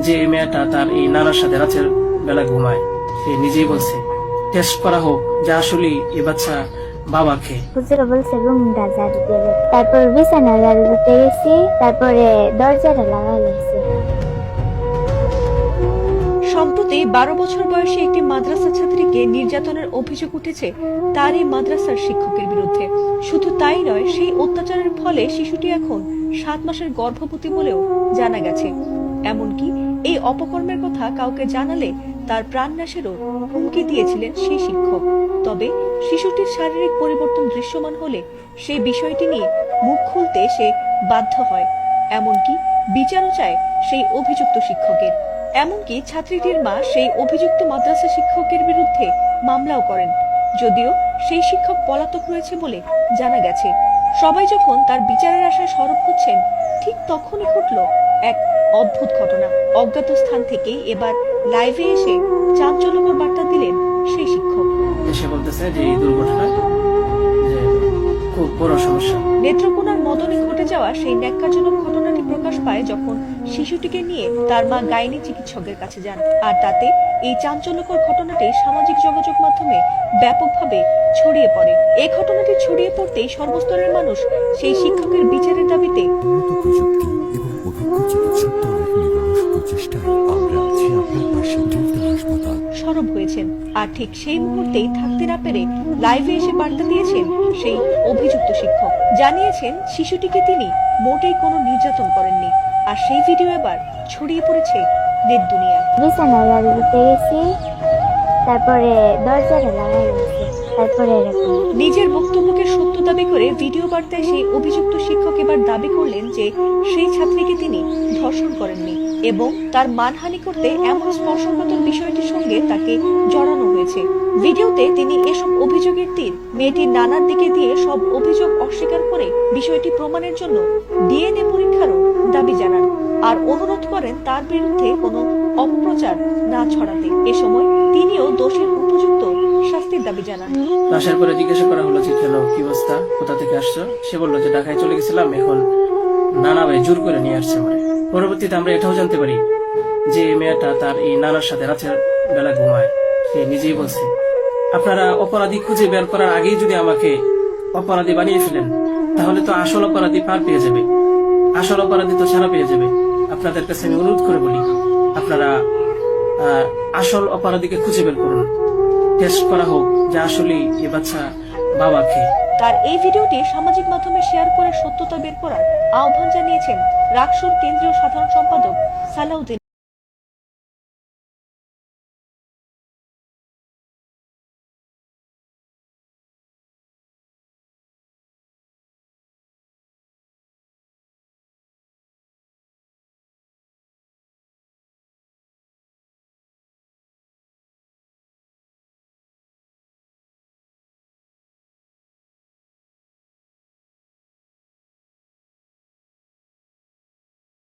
যে মেয়েটা তার এই নানার সাথে রাতের বেলা ঘুমায়, সে নিজেই বলছে টেস্ট করা হোক যে আসলে এই বাচ্চা বাবাকে। হুজুরা বলছে রুমটা ঝাড়ু দেবে, তারপর বিছানা ঝাড়ু দিতে গেছি, তারপরে দরজাটা লাগাই লাগছে। সম্প্রতি 12 বছর বয়সী একটি মাদ্রাসা ছাত্রীকে নির্যাতনের অভিযোগ উঠেছে তার এই মাদ্রাসার শিক্ষকের বিরুদ্ধে। শুধু তাই নয়, সেই অত্যাচারের ফলে শিশুটি এখন 7 মাসের গর্ভবতী বলেও জানা গেছে। এমনকি এই অপকর্মের কথা কাউকে জানালে তার প্রাণনাশেরও হুমকি দিয়েছিলেন সেই শিক্ষক। তবে শিশুটির শারীরিক পরিবর্তন দৃশ্যমান হলে সেই বিষয়টি নিয়ে মুখ খুলতে সে বাধ্য হয়। এমনকি বিচারও চায় সেই অভিযুক্ত শিক্ষকের। এমনকি ছাত্রীটির মা সেই অভিযুক্ত মাদ্রাসা শিক্ষকের বিরুদ্ধে মামলাও করেন, যদিও সেই শিক্ষক পলাতক রয়েছে বলে জানা গেছে। সবাই যখন তার বিচারের আশায় সরব হচ্ছেন, ঠিক তখনই ঘটল এক অদ্ভুত ঘটনা। অজ্ঞাত স্থান থেকে এবার লাইভে এসে চাঞ্চল্যকর বার্তা দিলেন সেই শিক্ষক। এসে বলতেছে যে এই দুর্ঘটনা যে খুব বড় সমস্যা। নেত্রকোনার মদনে ঘটে যাওয়া সেই ন্যাক্কারজনক ঘটনাটি প্রকাশ পায় যখন শিশুটিকে নিয়ে তার মা গাইনি চিকিৎসকের কাছে যান। আর তাতে এই চাঞ্চল্যকর ঘটনাটি সামাজিক যোগাযোগ মাধ্যমে ব্যাপকভাবে ছড়িয়ে পড়ে। এই ঘটনাটি ছড়িয়ে পড়তেই সর্বস্তরের মানুষ সেই শিক্ষকের বিচারের দাবিতে উন্নত প্রযুক্তি এবং অভিজ্ঞ চিকিৎসক দলের নিরলস প্রচেষ্টায় আমরা আছি আপনার পাশে। ডেল্টা হাসপাতাল সরব হয়েছেন। আর ঠিক সেই মুহূর্তেই থাকতে না পেরে লাইভে এসে বার্তা দিয়েছেন সেই অভিযুক্ত শিক্ষক। জানিয়েছেন শিশুটিকে তিনি মোটেই কোনো নির্যাতন করেননি। আর সেই ভিডিও এবার ছড়িয়ে পড়েছে নেট দুনিয়ায়। বিছানা ঝাড়ু দিতে গেছি, তারপরে দরজাটা লাগাই লাগছে, তারপরে এরকম। নিজের বক্তব্যকে সত্য দাবি করে ভিডিও বার্তায় সেই অভিযুক্ত শিক্ষক এবার দাবি করলেন যে সেই ছাত্রীকে তিনি ধর্ষণ করেননি এবং তার মানহানি করতে এমন স্পর্শকাতর বিষয়টির সঙ্গে তাকে জড়ানো হয়েছে। ভিডিওতে তিনি এসব অভিযোগের তীর মেয়েটির নানার দিকে দিয়ে সব অভিযোগ অস্বীকার করে বিষয়টি প্রমাণের জন্য ডিএনএ পরীক্ষারও দাবি জানান আর অনুরোধ করেন তার বিরুদ্ধে কোনো অপপ্রচার না ছড়াতে। এ সময় তিনিও দোষীর উপযুক্ত শাস্তির দাবি জানান। আসার পরে জিজ্ঞাসা করা হলো যে কেন, কি অবস্থা, কোথা থেকে আসছো? সে বললো যে ঢাকায় চলে গেছিলাম, এখন নানা ভাই জোর করে নিয়ে আসছে আমার। পরবর্তীতে আমরা এটাও জানতে পারি যে মেয়েটা তার এই নানার সাথে রাতের বেলা ঘুমায়, সে নিজেই বলছে আপনারা অপরাধী খুঁজে বের করার আগেই যদি আমাকে অপরাধী বানিয়ে ফেলেন, তাহলে তো আসল অপরাধী পার পেয়ে যাবে, আসল অপরাধী তো ছাড়া পেয়ে যাবে। আপনাদের কাছে আমি অনুরোধ করে বলি, আপনারা আসল অপরাধীকে খুঁজে বের করুন, টেস্ট করা হোক যে আসলে এই বাচ্চা বাবাকে। তার এই ভিডিওটি সামাজিক মাধ্যমে শেয়ার করে সত্যতা বের করার আহ্বান জানিয়েছেন রাকসুর কেন্দ্রীয় সাধারণ সম্পাদক সালাউদ্দিন।